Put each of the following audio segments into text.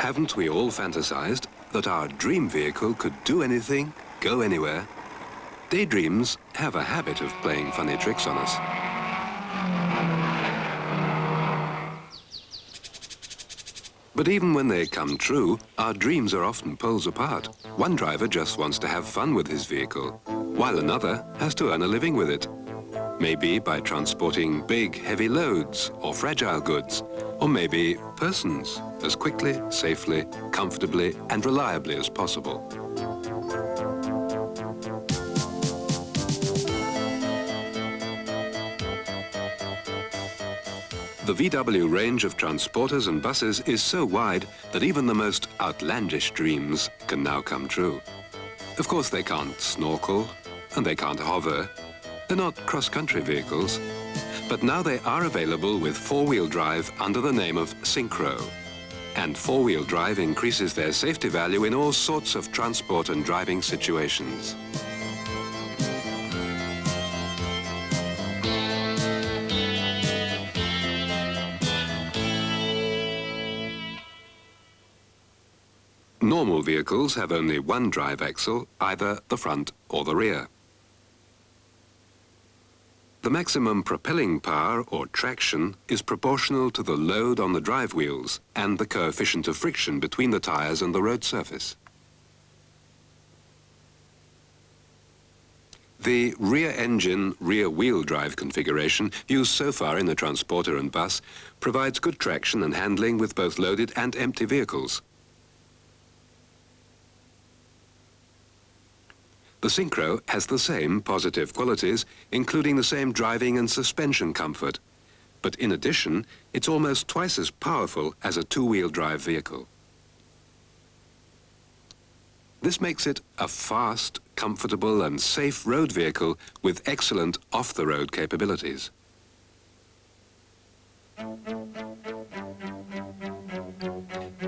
Haven't we all fantasized that our dream vehicle could do anything, go anywhere? Daydreams have a habit of playing funny tricks on us. But even when they come true, our dreams are often poles apart. One driver just wants to have fun with his vehicle, while another has to earn a living with it. Maybe by transporting big, heavy loads or fragile goods, or maybe persons, as quickly, safely, comfortably and reliably as possible. The VW range of transporters and buses is so wide that even the most outlandish dreams can now come true. Of course, they can't snorkel and they can't hover. They're not cross-country vehicles, but now they are available with four-wheel drive under the name of Syncro. And four-wheel drive increases their safety value in all sorts of transport and driving situations. Normal vehicles have only one drive axle, either the front or the rear. The maximum propelling power, or traction, is proportional to the load on the drive wheels and the coefficient of friction between the tires and the road surface. The rear engine, rear wheel drive configuration used so far in the transporter and bus provides good traction and handling with both loaded and empty vehicles. The Syncro has the same positive qualities, including the same driving and suspension comfort. But in addition, it's almost twice as powerful as a two-wheel drive vehicle. This makes it a fast, comfortable and safe road vehicle with excellent off-the-road capabilities.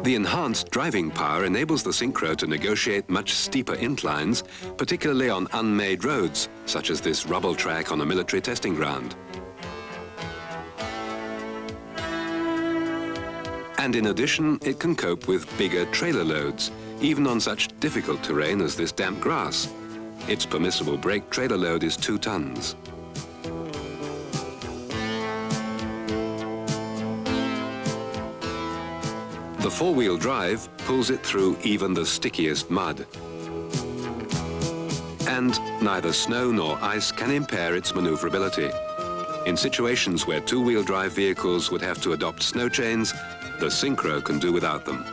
The enhanced driving power enables the Syncro to negotiate much steeper inclines, particularly on unmade roads, such as this rubble track on a military testing ground. And in addition, it can cope with bigger trailer loads, even on such difficult terrain as this damp grass. Its permissible brake trailer load is 2 tons. The four-wheel drive pulls it through even the stickiest mud. And neither snow nor ice can impair its maneuverability. In situations where two-wheel drive vehicles would have to adopt snow chains, the Syncro can do without them.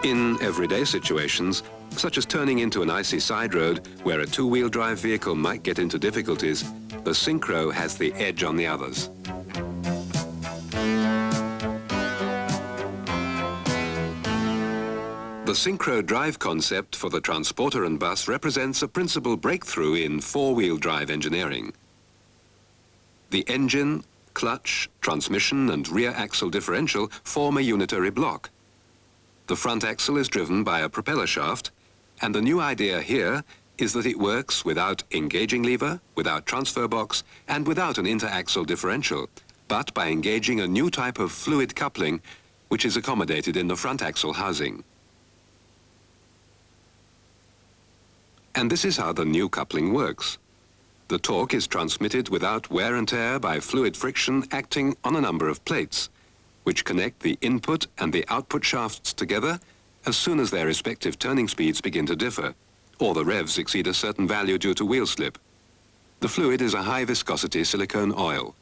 In everyday situations, such as turning into an icy side road where a two-wheel drive vehicle might get into difficulties, the Syncro has the edge on the others. The Syncro drive concept for the transporter and bus represents a principal breakthrough in four-wheel drive engineering. The engine, clutch, transmission and rear axle differential form a unitary block. The front axle is driven by a propeller shaft, and the new idea here is that it works without engaging lever, without transfer box, and without an interaxle differential, but by engaging a new type of fluid coupling, which is accommodated in the front axle housing. And this is how the new coupling works. The torque is transmitted without wear and tear by fluid friction acting on a number of plates, which connect the input and the output shafts together as soon as their respective turning speeds begin to differ, or the revs exceed a certain value due to wheel slip. The fluid is a high-viscosity silicone oil.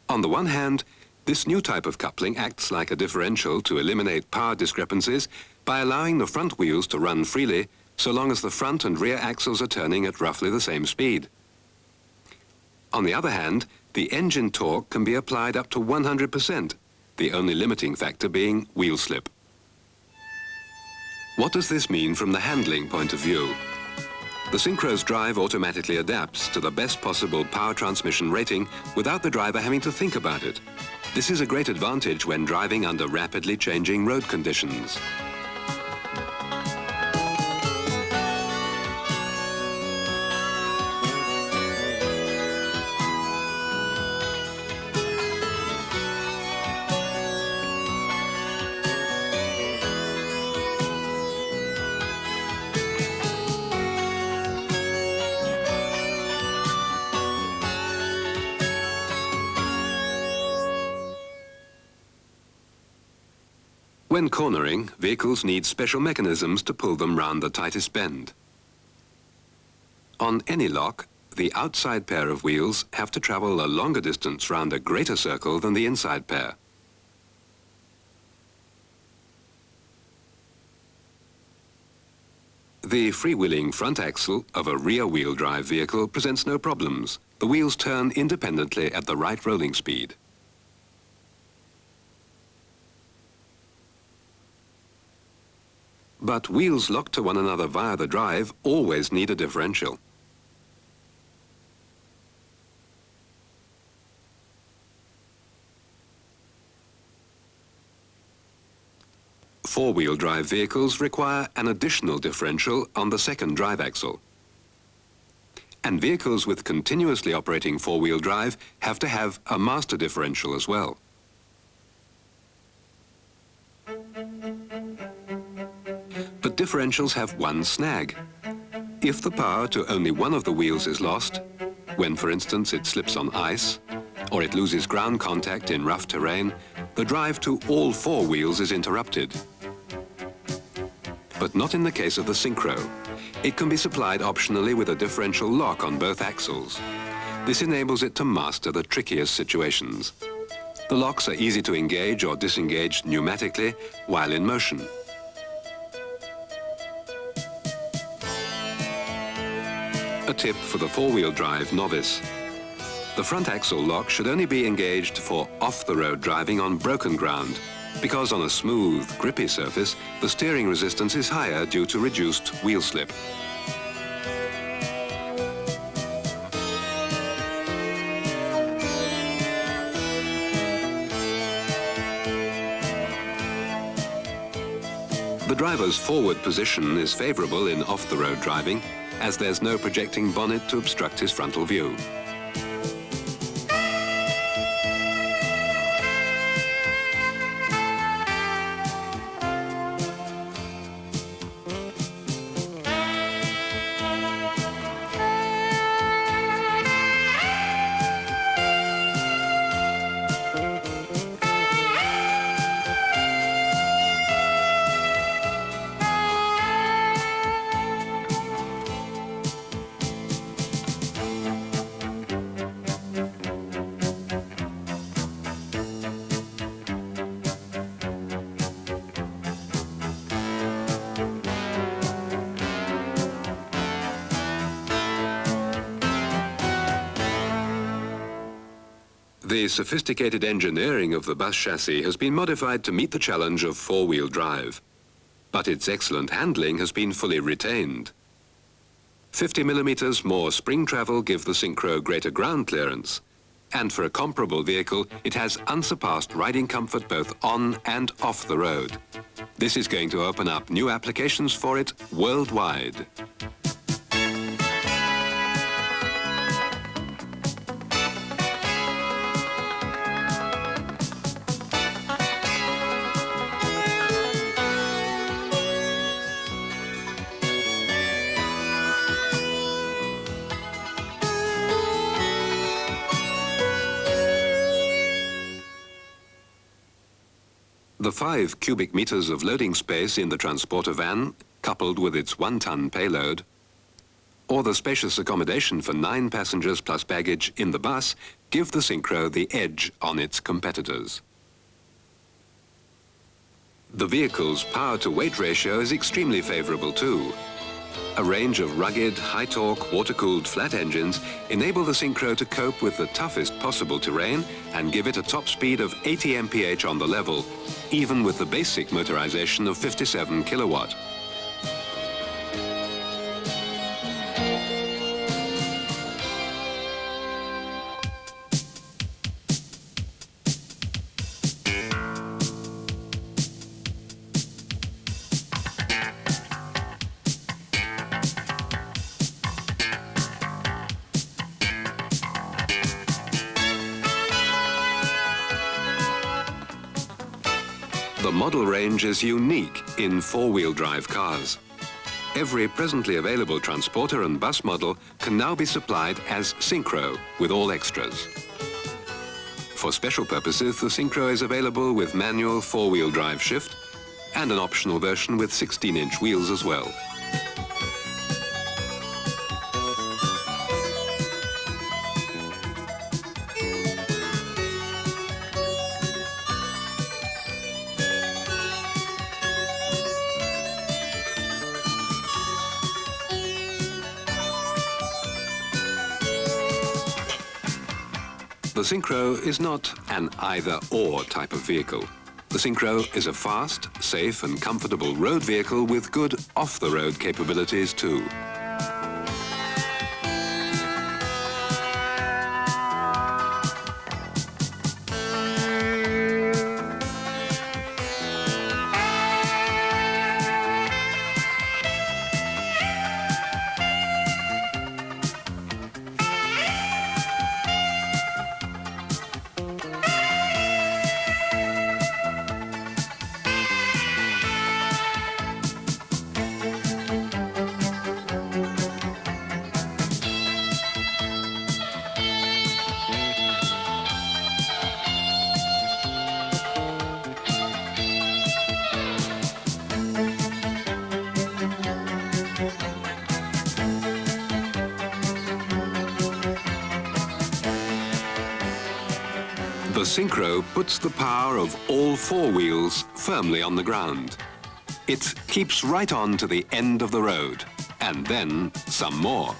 On the one hand, this new type of coupling acts like a differential to eliminate power discrepancies by allowing the front wheels to run freely so long as the front and rear axles are turning at roughly the same speed. On the other hand, the engine torque can be applied up to 100%, the only limiting factor being wheel slip. What does this mean from the handling point of view? The Syncro's drive automatically adapts to the best possible power transmission rating without the driver having to think about it. This is a great advantage when driving under rapidly changing road conditions. When cornering, vehicles need special mechanisms to pull them round the tightest bend. On any lock, the outside pair of wheels have to travel a longer distance round a greater circle than the inside pair. The freewheeling front axle of a rear-wheel drive vehicle presents no problems. The wheels turn independently at the right rolling speed. But wheels locked to one another via the drive always need a differential. Four-wheel drive vehicles require an additional differential on the second drive axle. And vehicles with continuously operating four-wheel drive have to have a master differential as well. But differentials have one snag. If the power to only one of the wheels is lost, when for instance it slips on ice, or it loses ground contact in rough terrain, the drive to all four wheels is interrupted. But not in the case of the Syncro. It can be supplied optionally with a differential lock on both axles. This enables it to master the trickiest situations. The locks are easy to engage or disengage pneumatically while in motion. A tip for the four-wheel drive novice. The front axle lock should only be engaged for off-the-road driving on broken ground, because on a smooth, grippy surface, the steering resistance is higher due to reduced wheel slip. The driver's forward position is favorable in off-the-road driving, as there's no projecting bonnet to obstruct his frontal view. The sophisticated engineering of the bus chassis has been modified to meet the challenge of four-wheel drive, but its excellent handling has been fully retained. 50 millimeters more spring travel give the Syncro greater ground clearance, and for a comparable vehicle, it has unsurpassed riding comfort both on and off the road. This is going to open up new applications for it worldwide. The 5 cubic meters of loading space in the transporter van, coupled with its 1-ton payload, or the spacious accommodation for 9 passengers plus baggage in the bus, give the Syncro the edge on its competitors. The vehicle's power-to-weight ratio is extremely favorable too. A range of rugged, high-torque, water-cooled flat engines enable the Syncro to cope with the toughest possible terrain and give it a top speed of 80 mph on the level, even with the basic motorization of 57 kilowatt. The model range is unique in four-wheel drive cars. Every presently available transporter and bus model can now be supplied as Syncro with all extras. For special purposes, the Syncro is available with manual four-wheel drive shift, and an optional version with 16-inch wheels as well. The Syncro is not an either-or type of vehicle. The Syncro is a fast, safe and comfortable road vehicle with good off-the-road capabilities too. The Syncro puts the power of all four wheels firmly on the ground. It keeps right on to the end of the road, and then some more.